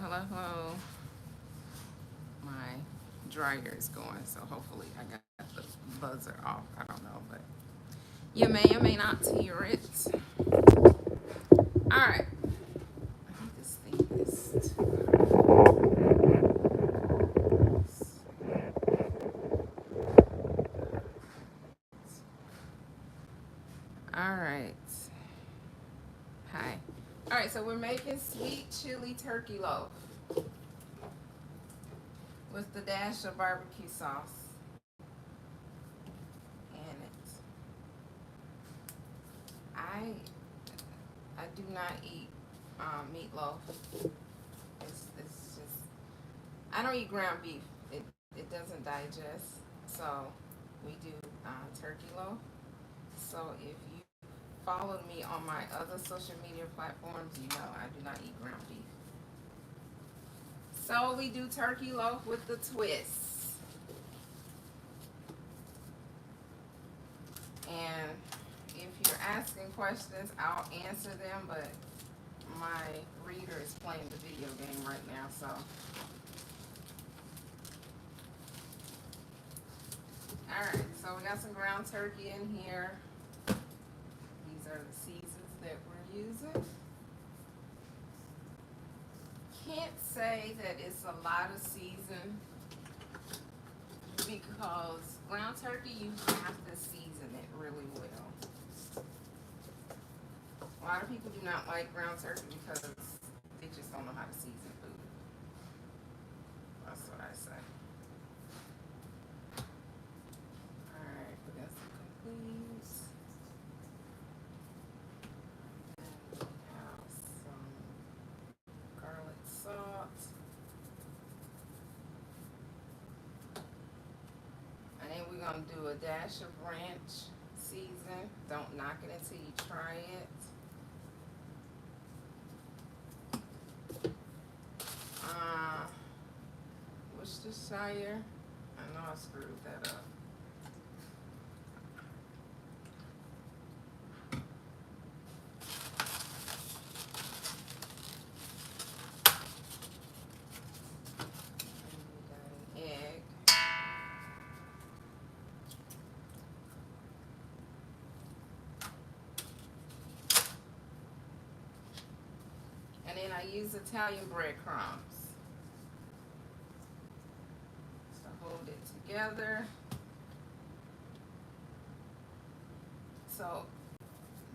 Hello. My dryer is going, so hopefully I got the buzzer off. I don't know, but you may or may not hear it. All right. I think this thing is. All right. Hi. All right, so we're making sweet chili turkey loaf with the dash of barbecue sauce in it. I I do not eat meatloaf. It's just I don't eat ground beef. It doesn't digest. So we do turkey loaf. So if you followed me on my other social media platforms, you know I do not eat ground beef. So we do turkey loaf with the twists. And if you're asking questions, I'll answer them, but my reader is playing the video game right now, so. Alright, so we got some ground turkey in here. These are the seasons that we're using. Can't say that it's a lot of season because ground turkey you have to season it really well. A lot of people do not like ground turkey because they just don't know how to season food. That's what I say. Alright, we got some completes. And we have some garlic salt. And then we're going to do a dash of ranch season. Don't knock it until you try it. Worcestershire. I know I screwed that up. And we got an egg. And then I use Italian breadcrumbs to hold it together. So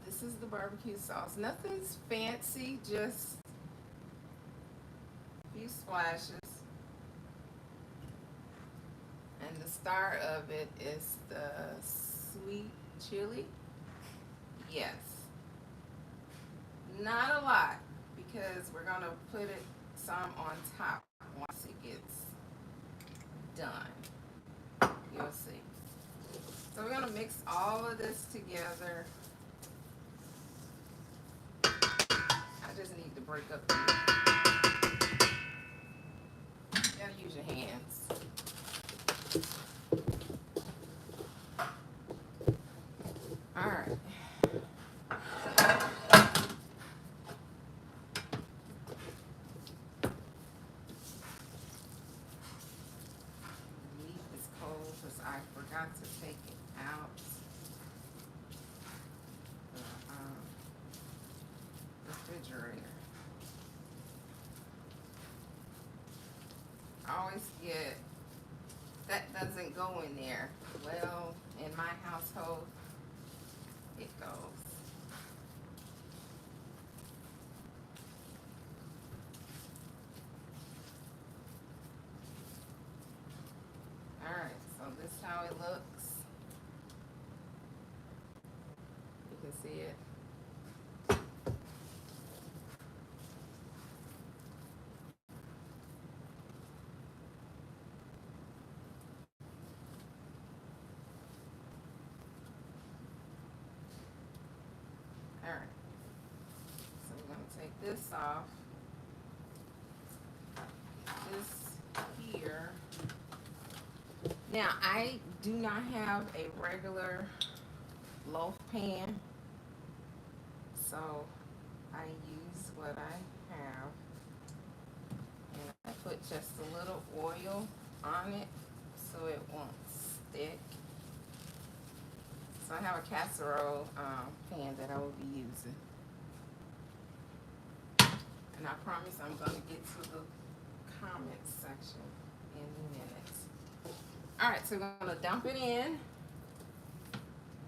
this is the barbecue sauce. Nothing's fancy, just a few splashes. And the star of it is the sweet chili. Yes. Not a lot because we're going to put it some on top once it gets done. You'll see. So we're going to mix all of this together. I just need to break up the meat. You gotta use your hands. Alright. The meat is cold because I forgot to take it out the refrigerator. I always get that doesn't go in there. Well, in my household, it goes. Alright, so this is how it looks. You can see it. Alright, so we're going to take this off. This here. Now, I do not have a regular loaf pan, so I use what I have. just a little oil on it so it won't stick. So I have a casserole pan that I will be using. And I promise I'm going to get to the comments section in a minute. Alright, so we're going to dump it in.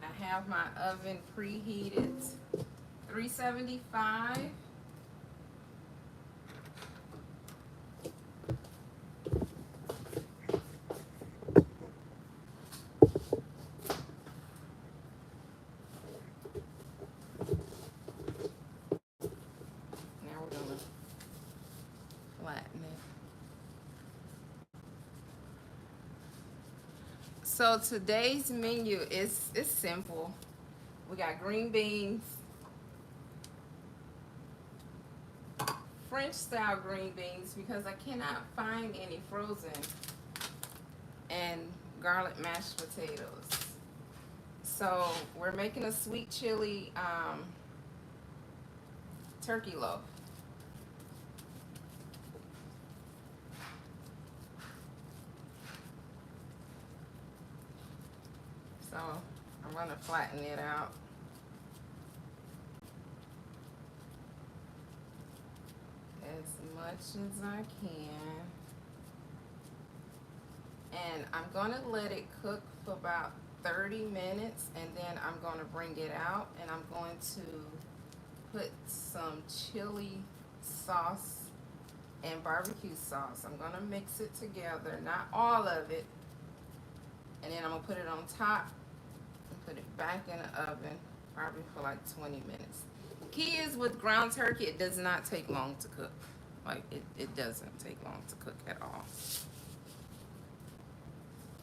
I have my oven preheated 375. Now we're going to flatten it. So today's menu is simple. We got green beans, French style green beans because I cannot find any frozen, and garlic mashed potatoes. So we're making a sweet chili turkey loaf. So I'm going to flatten it out. As much as I can. And I'm going to let it cook for about 30 minutes and then I'm going to bring it out and I'm going to put some chili sauce and barbecue sauce. I'm going to mix it together, not all of it. And then I'm going to put it on top and put it back in the oven probably for like 20 minutes. Key is with ground turkey, it does not take long to cook. Like it doesn't take long to cook at all.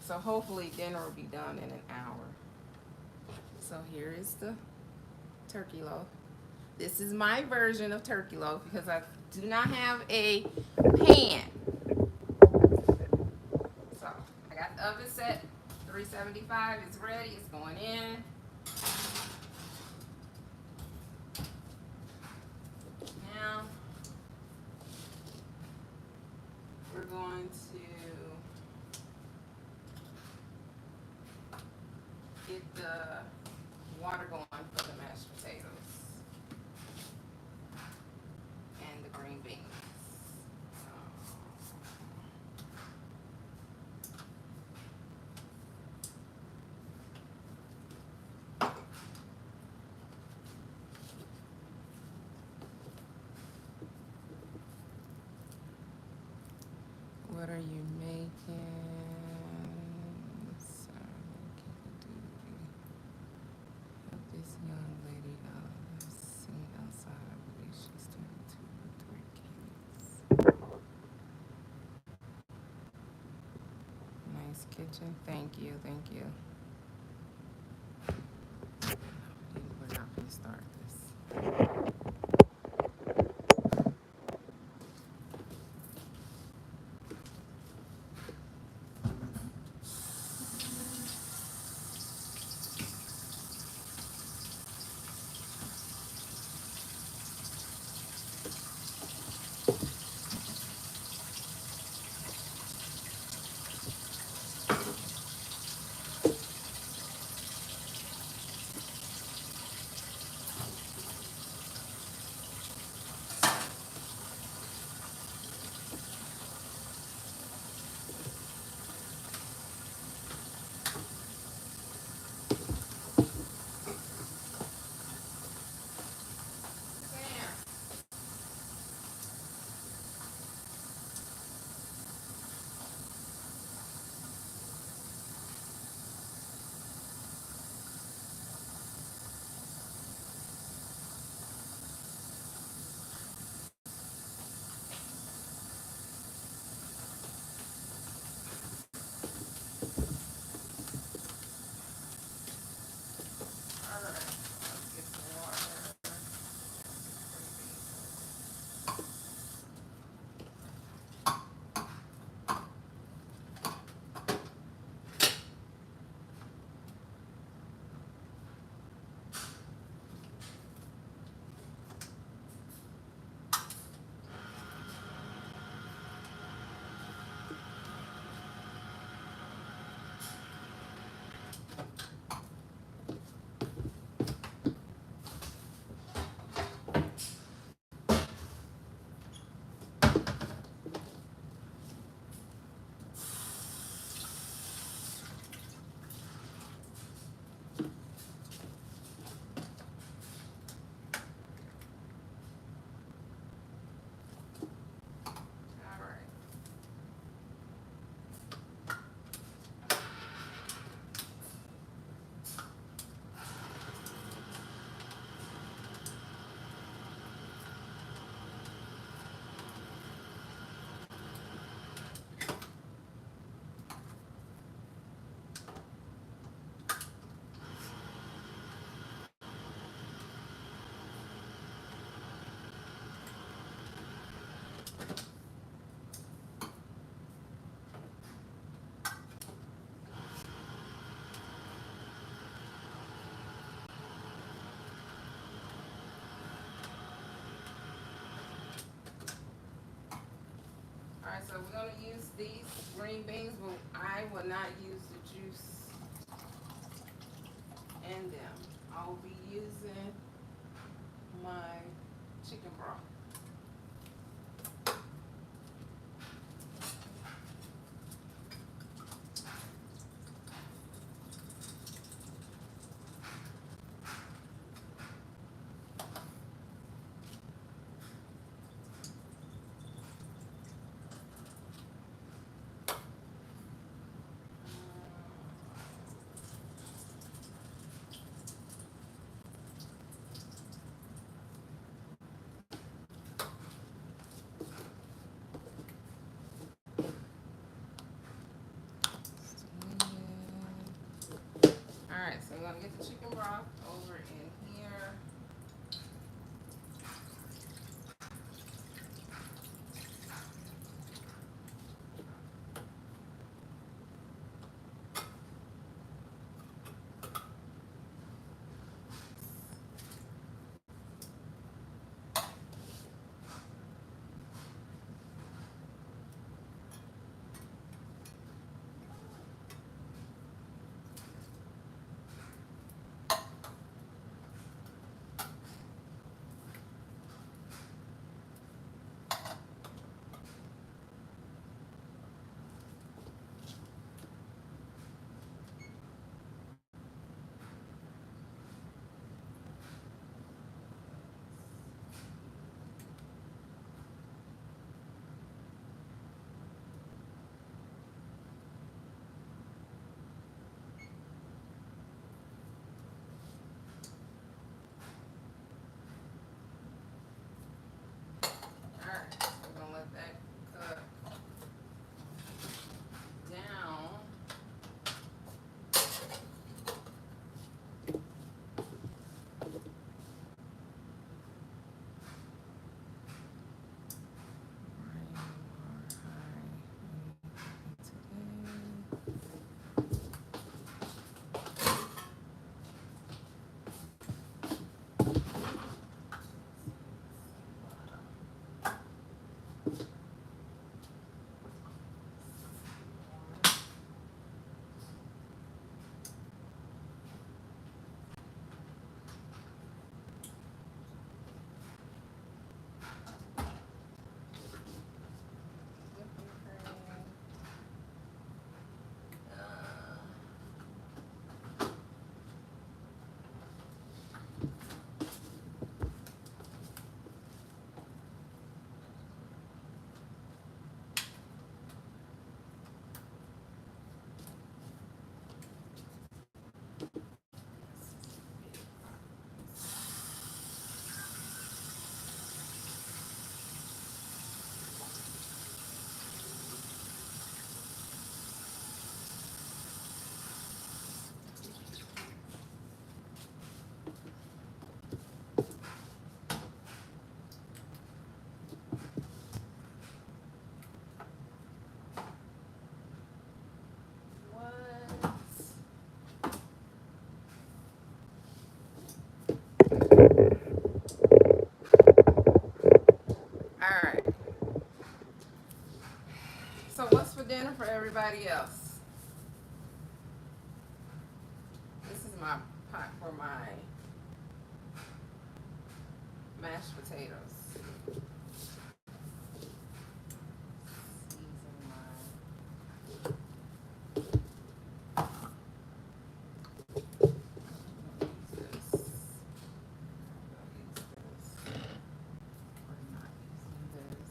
So hopefully dinner will be done in an hour. So here is the turkey loaf. This is my version of turkey loaf because I do not have a pan. So I got the oven set, 375 is ready, it's going in. Now we're going to get the water going for the mashed potatoes and the green beans. What are you making? Help this young lady out. I've seen outside. I believe she's 22 with 3 kids. Nice kitchen. Thank you. Thank you. We're not going to start this. Alright, so we're gonna use these green beans, but I will not use the juice in them. I will be using my chicken broth. Alright, so I'm gonna get the chicken broth over in here. Alright, so we're gonna let that cook down. What? Alright. So what's for dinner for everybody else? This is my pot for my mashed potatoes. Season my this. We're not using this.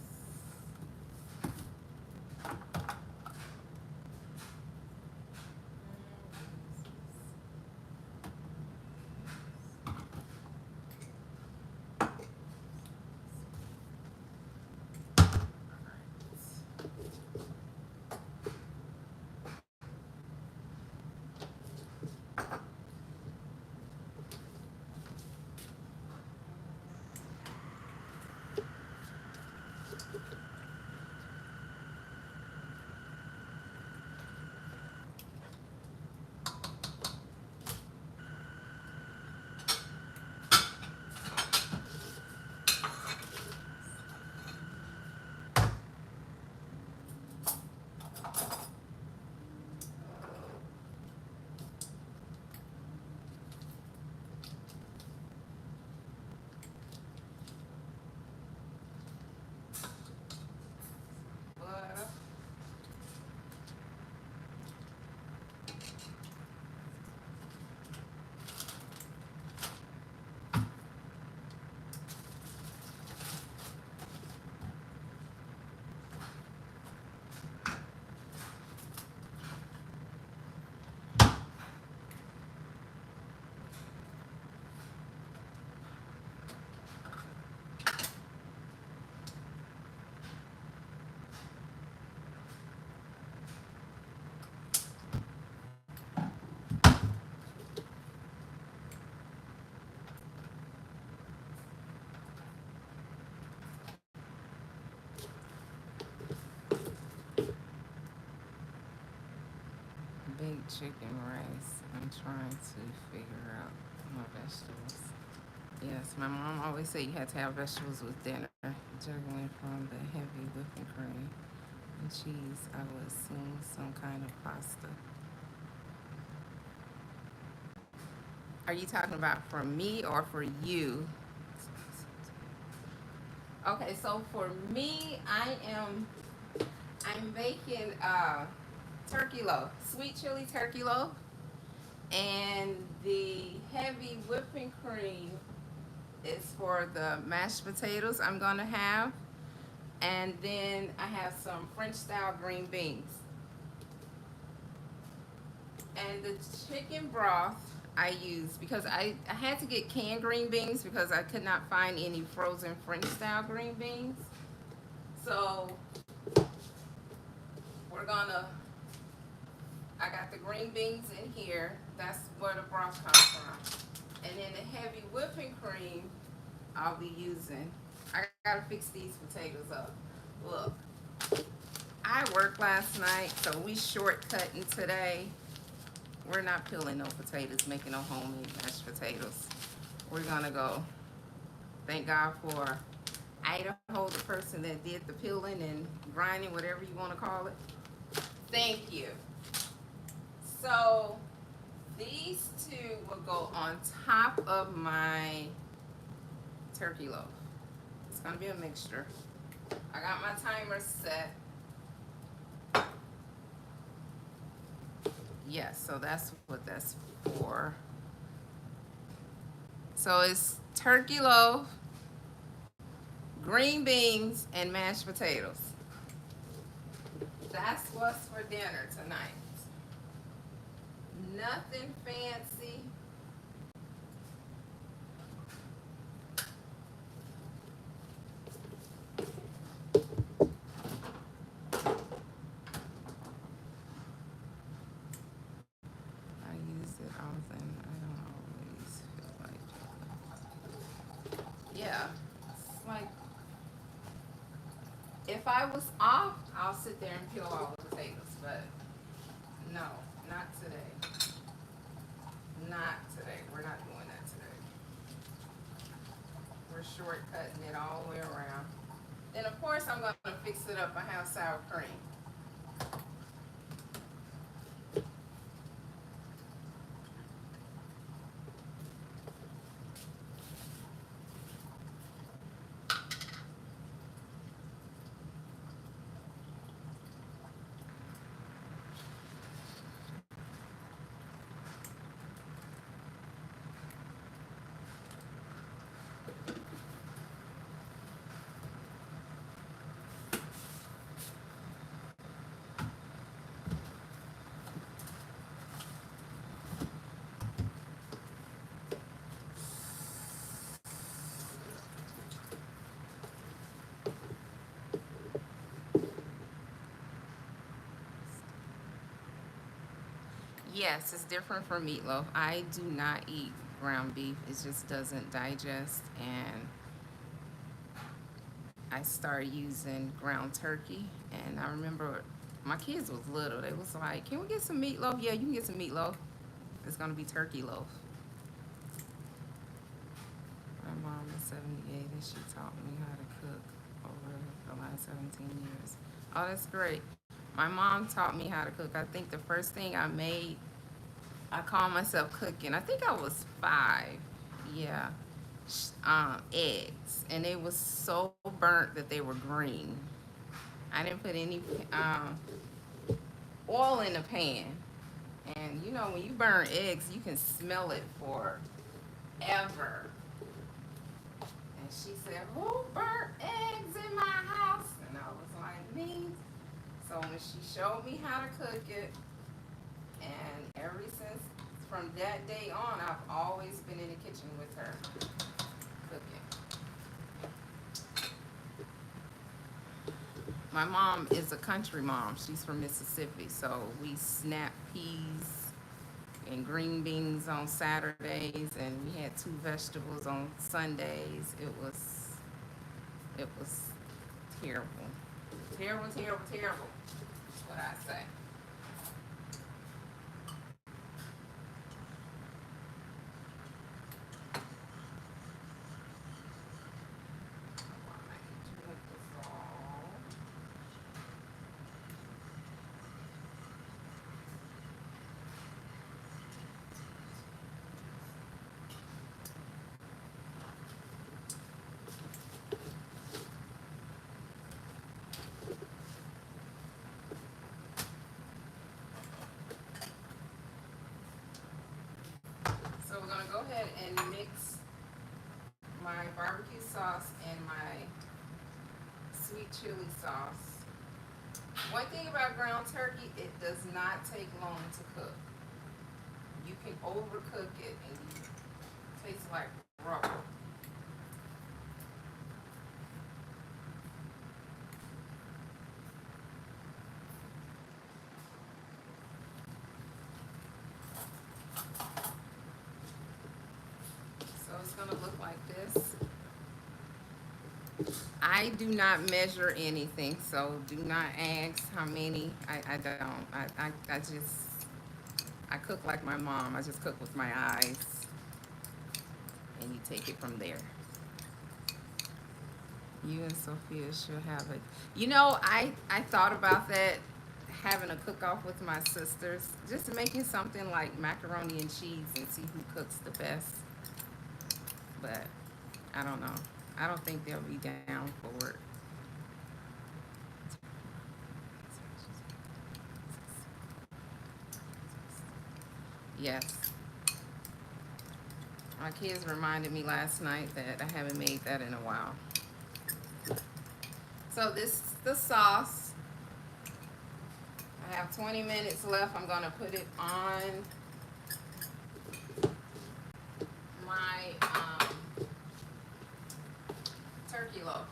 baked chicken rice. I'm trying to figure out my vegetables. Yes, my mom always said you had to have vegetables with dinner. Juggling from the heavy whipping cream and cheese, I would assume some kind of pasta. Are you talking about for me or for you? Okay, so for me, I'm making turkey loaf, sweet chili turkey loaf, and the heavy whipping cream is for the mashed potatoes I'm gonna have, and then I have some French style green beans. And the chicken broth I use because I had to get canned green beans because I could not find any frozen French style green beans. So we're gonna, I got the green beans in here. That's where the broth comes from. And then the heavy whipping cream I'll be using. I gotta fix these potatoes up. Look, I worked last night, so we shortcutting today. We're not peeling no potatoes, making no homemade mashed potatoes. We're gonna go. Thank God for Idaho, the person that did the peeling and grinding, whatever you want to call it. Thank you. So these two will go on top of my turkey loaf. It's gonna be a mixture. I got my timer set. Yes, so that's what that's for. So it's turkey loaf, green beans, and mashed potatoes. That's what's for dinner tonight. Nothing fancy. I use it often. I don't always feel like it. Yeah, it's like if I was off, I'll sit there and peel all the potatoes, but no, not today. Not today. We're not doing that today. We're shortcutting it all the way around. Then of course I'm gonna fix it up. I have sour cream. Yes, it's different from meatloaf. I do not eat ground beef. It just doesn't digest, and I started using ground turkey. And I remember my kids was little. They was like, "Can we get some meatloaf?" Yeah, you can get some meatloaf. It's gonna be turkey loaf. My mom is 78 and she taught me how to cook over the last 17 years. Oh, that's great. My mom taught me how to cook. I think the first thing I made, I called myself cooking. I think I was 5. Yeah. Eggs. And they was so burnt that they were green. I didn't put any oil in the pan. And you know, when you burn eggs, you can smell it forever. And she said, "Who burnt eggs in my house?" And I was like, "Me." So when she showed me how to cook it, and ever since from that day on, I've always been in the kitchen with her cooking. My mom is a country mom. She's from Mississippi, so we snap peas and green beans on Saturdays, and we had 2 vegetables on Sundays. It was terrible, terrible, terrible, terrible. That's what I say. and mix my barbecue sauce and my sweet chili sauce. One thing about ground turkey, it does not take long to cook. You can overcook it and you taste like rubber. So it's gonna look like this. I do not measure anything, so do not ask how many. I don't. I just I cook like my mom. I just cook with my eyes, and you take it from there. You and Sophia should have it. You know, I thought about that, having a cook off with my sisters, just making something like macaroni and cheese and see who cooks the best. But I don't know. I don't think they'll be down for it. Yes. My kids reminded me last night that I haven't made that in a while. So this is the sauce. I have 20 minutes left. I'm gonna put it on my turkey loaf.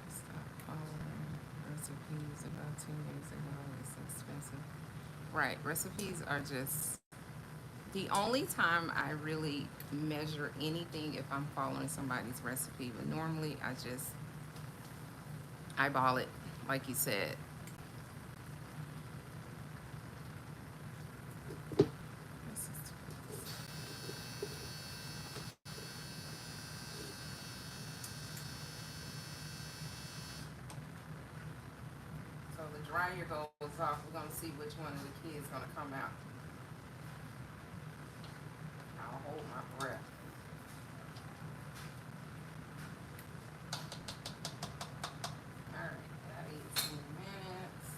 Stop following recipes about 2 days ago. It's expensive. Right, recipes are just the only time I really measure anything if I'm following somebody's recipe. But normally I just eyeball it, like you said. So the dryer goes off. We're gonna see which one of the kids gonna come out. I'll hold my breath. All right, got 18 minutes.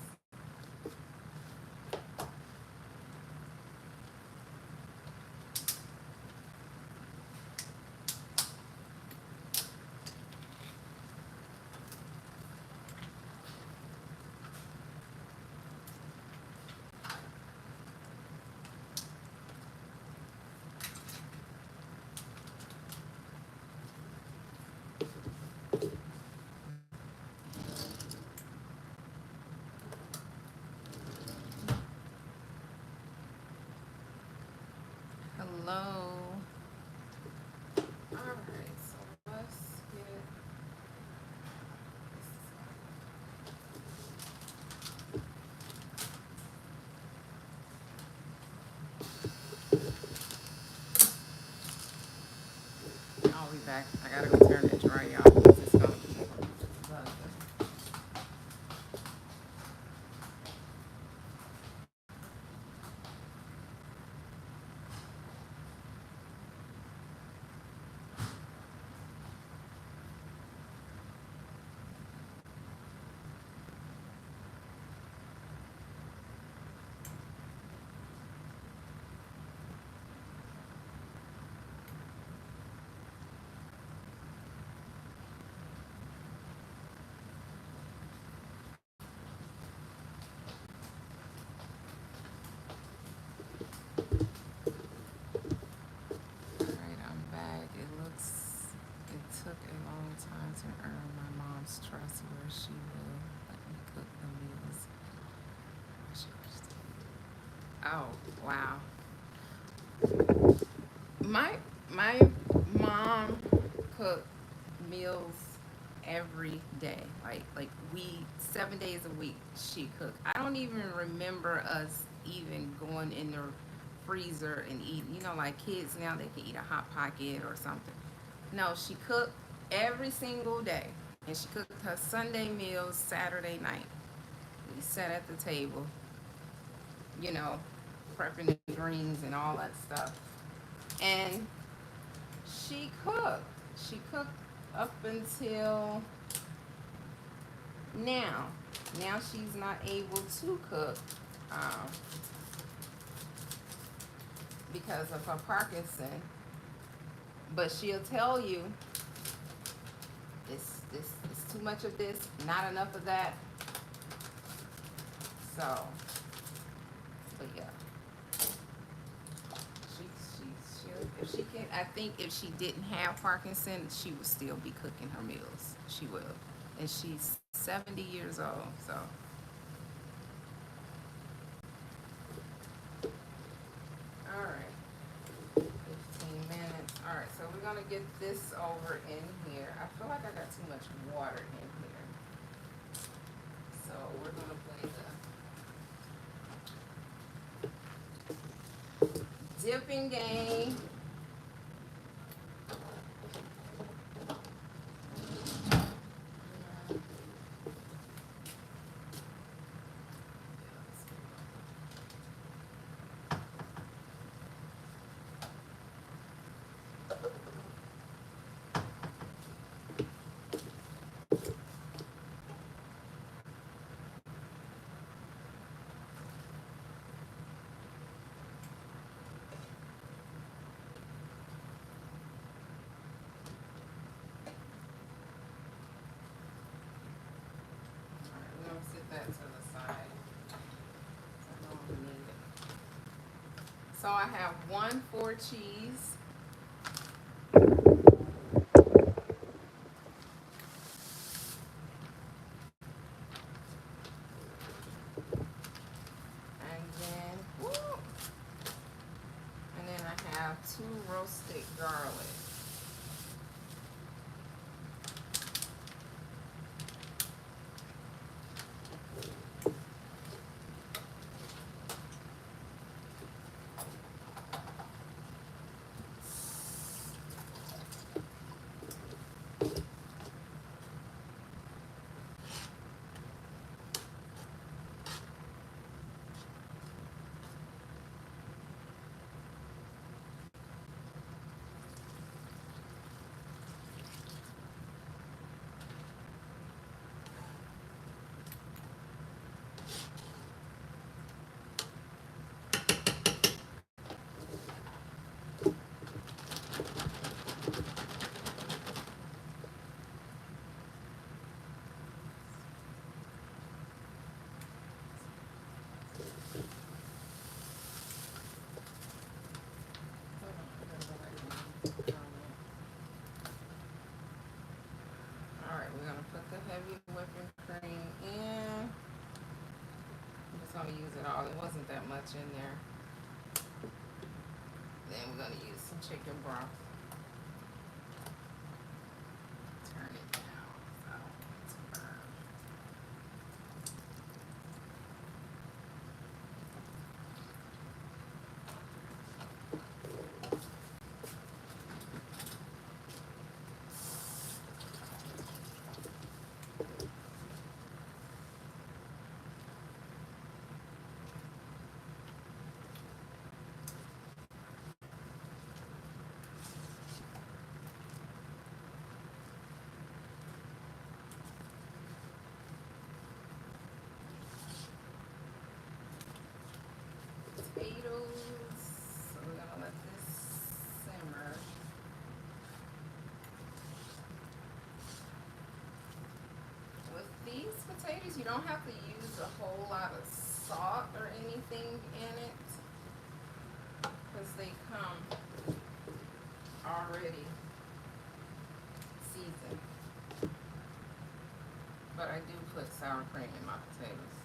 Hello. All right, so let's get I'll be back. I gotta go turn that dryer off because it's gonna keep buzzing. Oh, wow. My mom cooked meals every day. Like we 7 days a week she cooked. I don't even remember us even going in the freezer and eating. You know, like kids now they can eat a hot pocket or something. No, she cooked every single day, and she cooked her Sunday meals Saturday night. We sat at the table, you know, prepping the greens and all that stuff. And she cooked. She cooked up until now. Now she's not able to cook um, because of her Parkinson. But she'll tell you it's too much of this, not enough of that. So, but yeah, she she if she can, I think if she didn't have Parkinson, she would still be cooking her meals. She will, and she's 70 years old. So, all right. 15 minutes. All right, so we're gonna get this over in here. I feel like I got too much water in here. So we're gonna play the dipping game. All right, we're gonna sit that to the side. I don't need it. So I have one four cheese, and then woo, and then I have two roasted garlic. All right, we're gonna put the heavy whipping cream in. I'm just gonna use it all. It wasn't that much in there. Then we're gonna use some chicken broth. Turn it down so it's burn. Potatoes. So we're gonna let this simmer. With these potatoes, you don't have to use a whole lot of salt or anything in it because they come already seasoned. But I do put sour cream in my potatoes.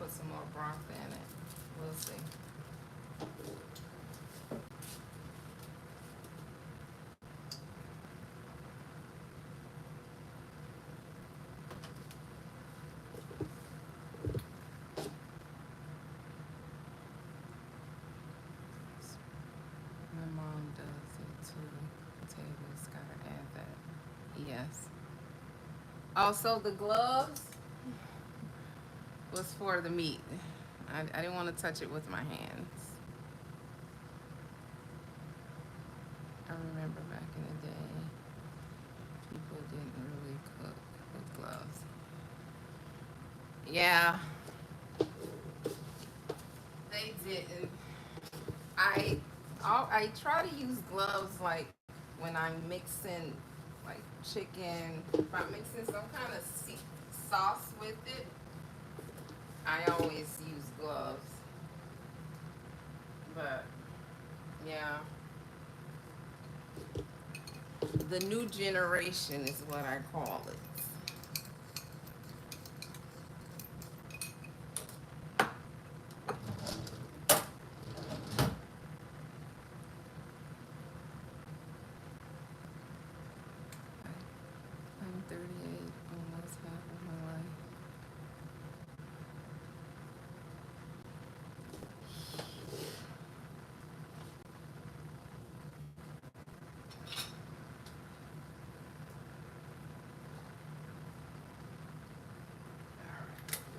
put some more broth in it. We'll see. My mom does it too. Potatoes, gotta add that. Yes. Also, the gloves was for the meat. I didn't want to touch it with my hands. I remember back in the day, people didn't really cook with gloves. Yeah, they didn't. I I try to use gloves like when I'm mixing like chicken. If I'm mixing some kind of sauce with it, I always use gloves. But yeah, the new generation is what I call it. 38, almost half of my life.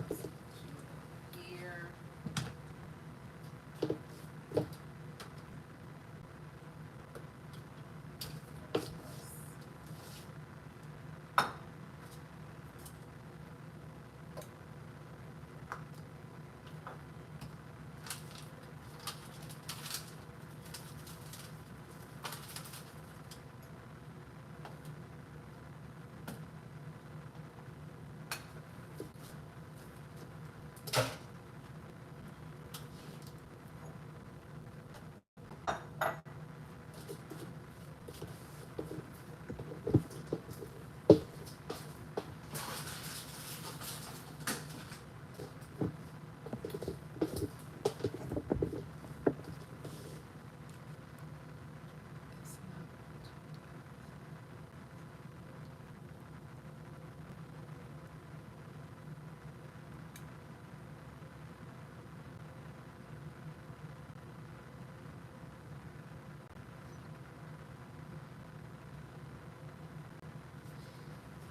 Let's put you here.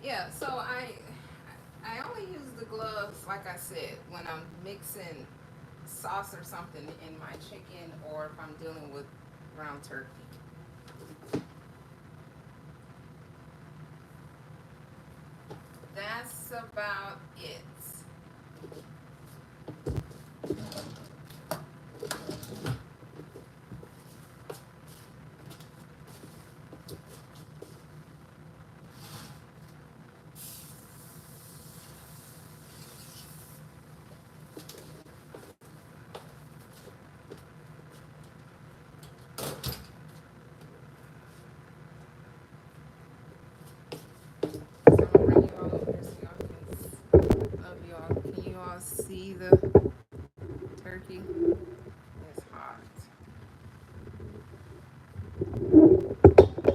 Yeah, so I only use the gloves, like I said, when I'm mixing sauce or something in my chicken, or if I'm dealing with ground turkey. That's about it. So I'm gonna bring you all over here so y'all can love y'all. Can you all see the turkey? It's hot.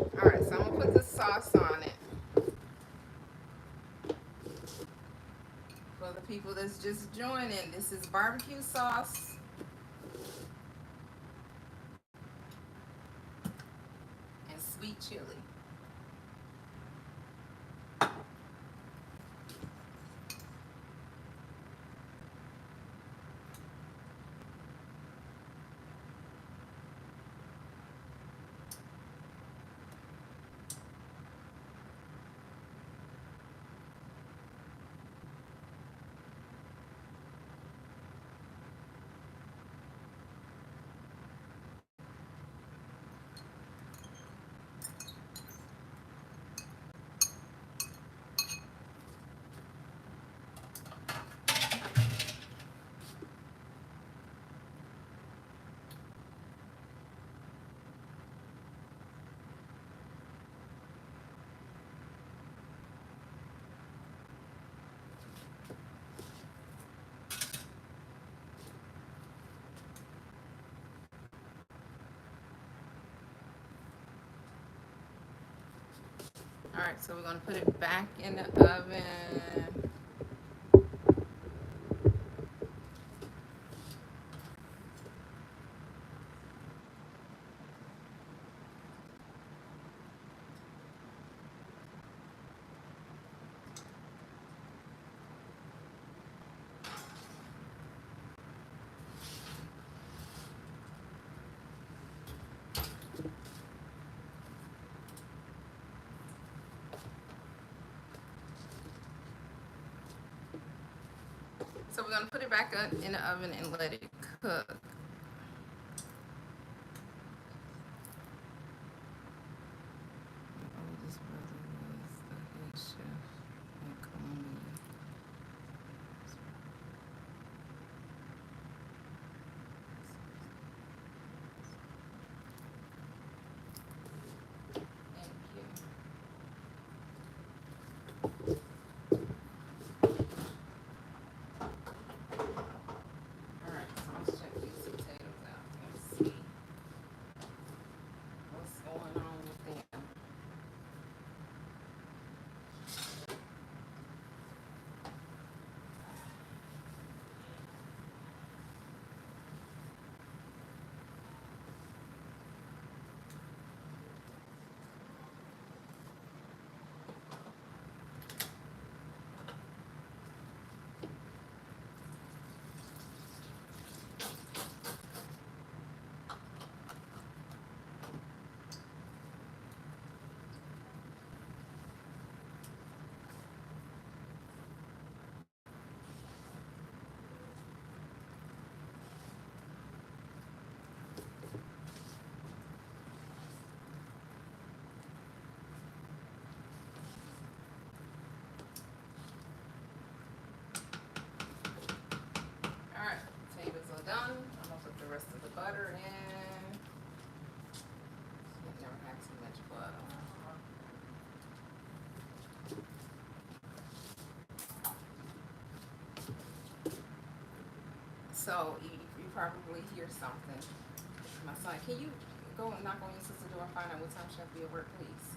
All right, so I'm gonna put the sauce on it for the people that's just joining. This is barbecue sauce and sweet chili. Alright, so we're gonna put it back in the oven. So we're gonna put it back up in the oven and let it cook. My oldest brother was the head chef at Columbia. Thank you. Alright, so let's check these potatoes out and see what's going on with them. Alright, potatoes are done. I'm gonna put the rest of the butter in. Never had too much butter. So you probably hear something. My son, can you go and knock on your sister's door and find out what time she'll be at work, please?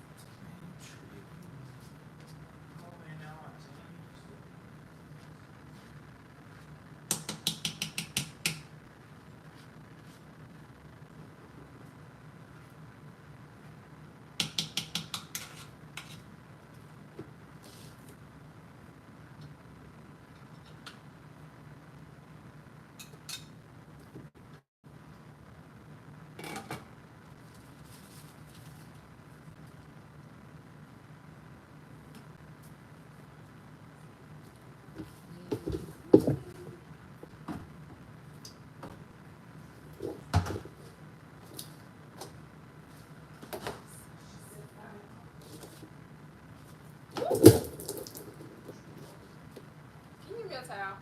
Can you give me a towel?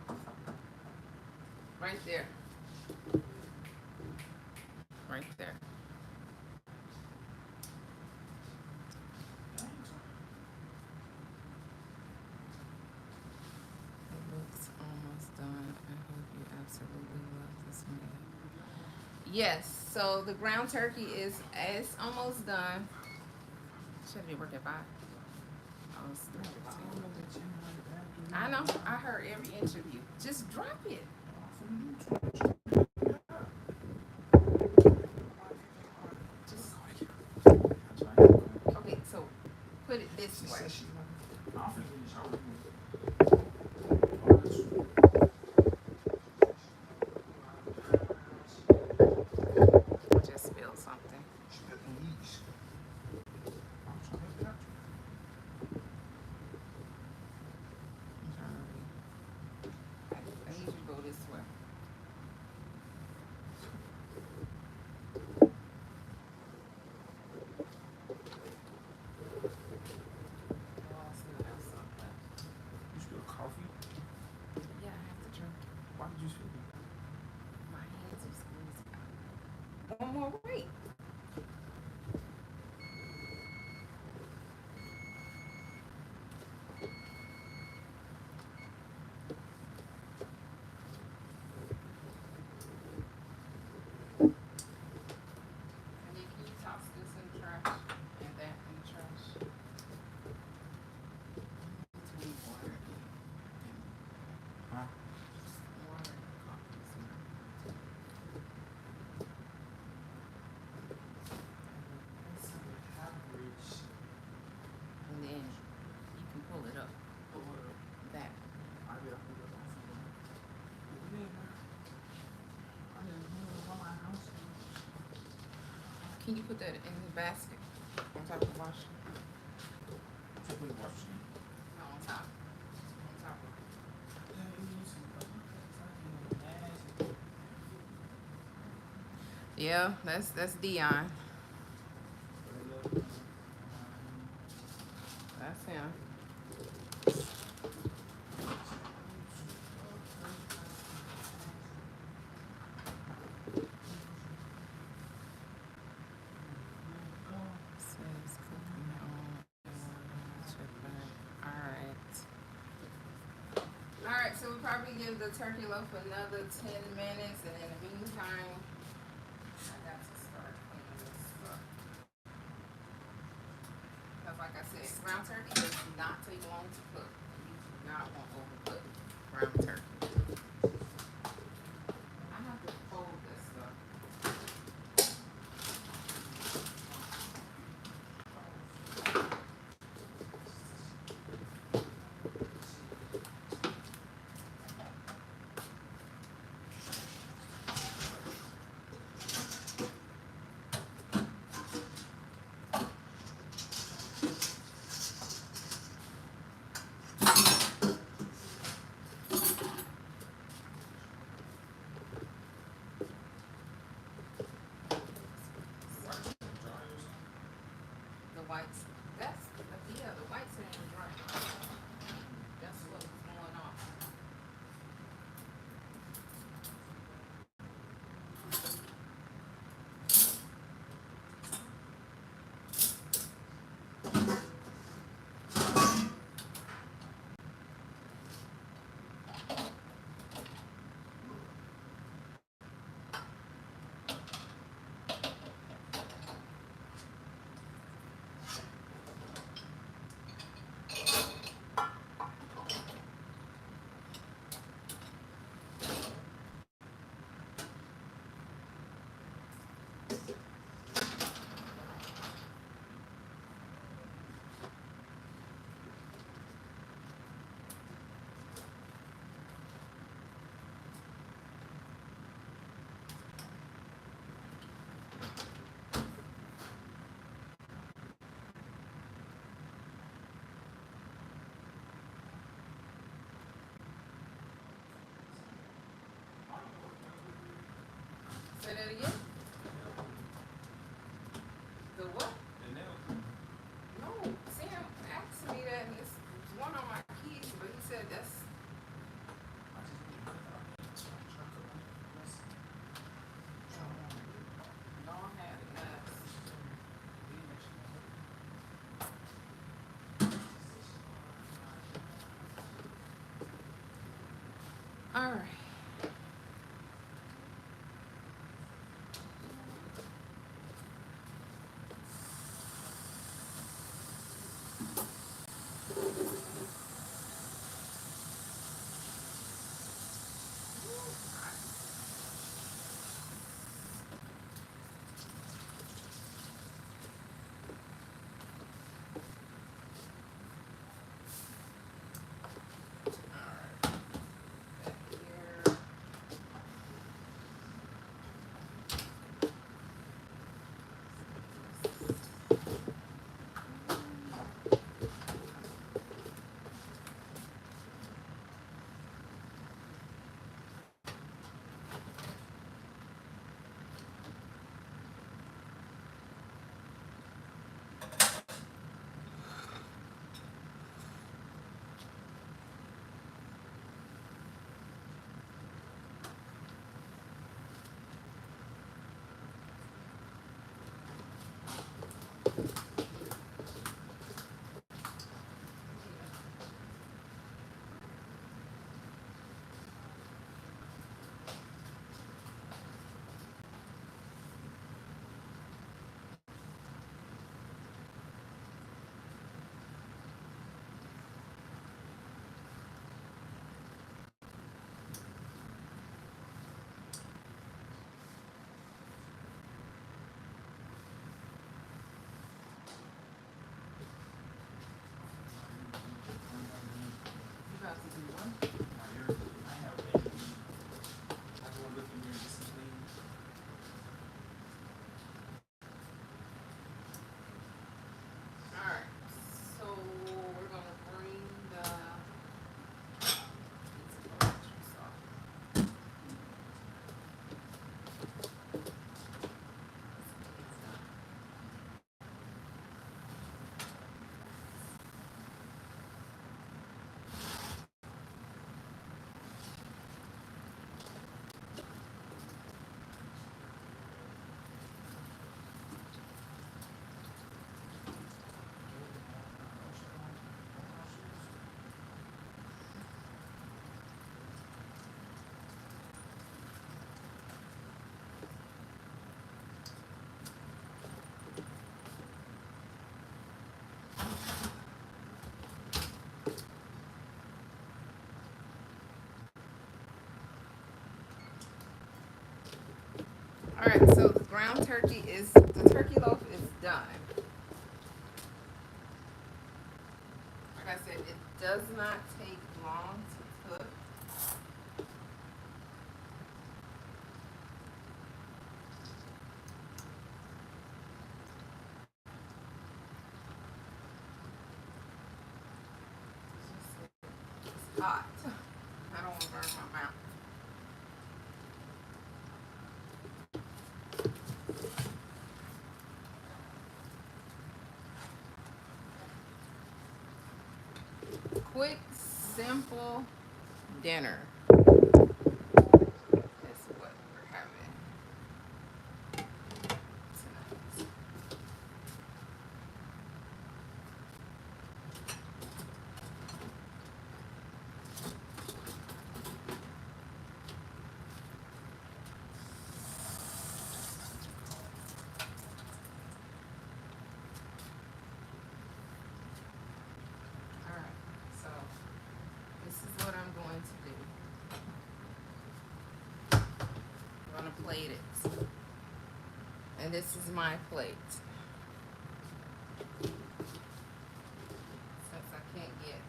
Right there. Right there. It looks almost done. I hope you absolutely love this meal. Yes, so the ground turkey is almost done. Should be working 5. Oh, it's 3:15. I know. I heard every inch of you. Just drop it. Just okay. So put it this way. I just spilled something. I need you to go this way. Oh, I still have some left. You spilled coffee? Yeah, I have to drink it. Why did you spill it? My hands are squeezed out. One more wait. And then can you toss this in the trash and that in the trash? Can you put that in the basket on top of the wash? Just put the wash machine. No, on top. On top of it. Yeah, you need some nasty. Yeah, that's Dion. That's him. Says cooking on chicken. All right, so we probably give the turkey loaf another 10 minutes, and in the meantime, I got to start cleaning this stuff. Because, like I said, ground turkey does not take long to cook. You do not want overcooked ground turkey. I have to fold this stuff. The whites, yeah, the whites are in the dry. That's what was going on. Say that again? The what? The nail. No, Sam asked me that, and it's one on my keys, but he said that's I just need to cut out. long had enough. All right. All right, so the turkey loaf is done. Like I said, it does not take long to cook. It's hot. I don't want to burn my mouth. Quick, simple dinner. That's what we're having tonight. All right, so this is what I'm going to do. I'm going to plate it. And this is my plate. Since I can't get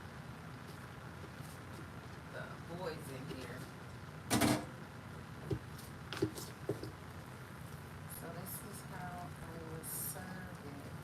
the boys in here. So this is how I will serve it.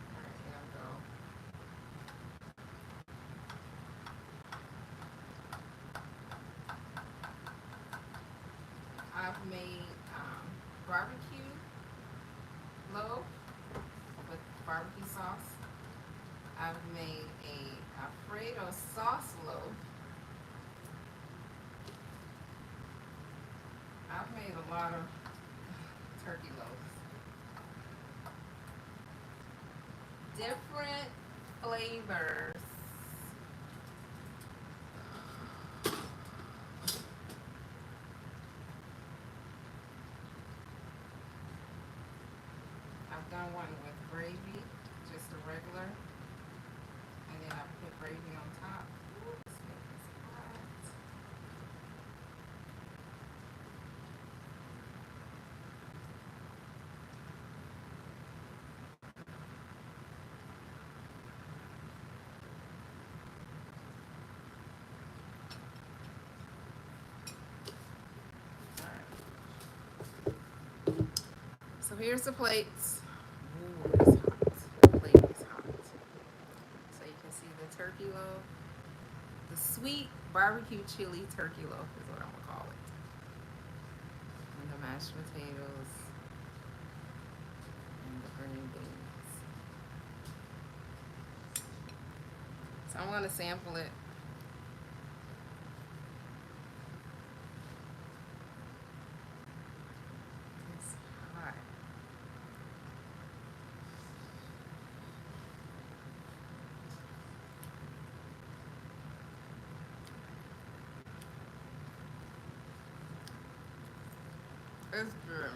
All right, here I go. I've made barbecue loaf with barbecue sauce. I've made a Alfredo sauce loaf. I've made a lot of turkey loaves. Different flavors. I've done one with gravy, just a regular, and then I put gravy on top. Ooh, this thing is hot. All right. So here's the plates. Ooh, it's hot. The plate is hot. So you can see the turkey loaf. The sweet barbecue chili turkey loaf is what I'm gonna call it. And the mashed potatoes and the green beans. So I'm gonna sample it. It's hot. It's good.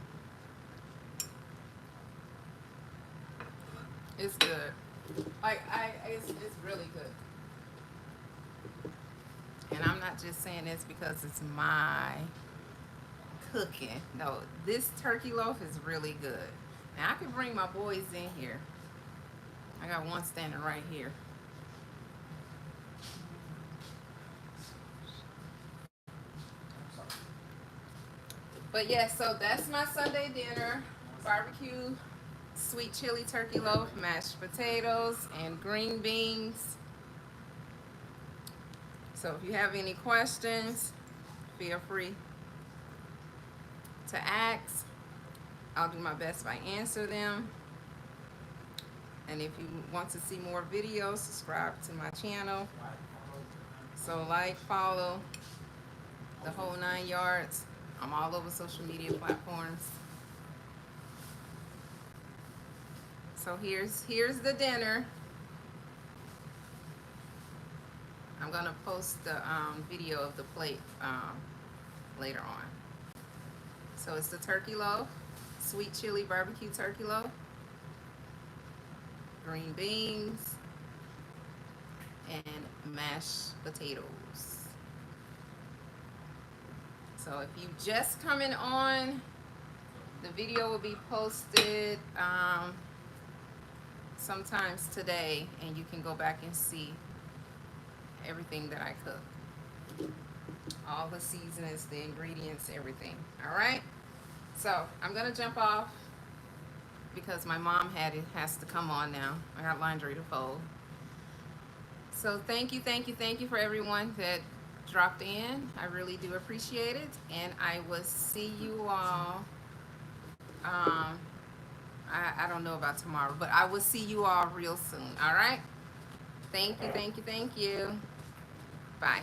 It's good. It's really good. And I'm not just saying this because it's my cooking. No, this turkey loaf is really good. Now I can bring my boys in here. I got one standing right here. But yeah, so that's my Sunday dinner. Barbecue sweet chili turkey loaf, mashed potatoes, and green beans. So if you have any questions, feel free to ask. I'll do my best if I answer them. And if you want to see more videos, subscribe to my channel. So like, follow, the whole 9 yards. I'm all over social media platforms. So here's the dinner. I'm gonna post the video of the plate later on. So it's the turkey loaf, sweet chili barbecue turkey loaf, green beans, and mashed potatoes. So if you just coming on, the video will be posted sometimes today, and you can go back and see everything that I cook. All the seasonings, the ingredients, everything. All right? So I'm gonna jump off because my mom has to come on now. I got laundry to fold. So thank you for everyone that dropped in. I really do appreciate it, and I will see you all. I don't know about tomorrow, but I will see you all real soon. All right? Thank you. Bye.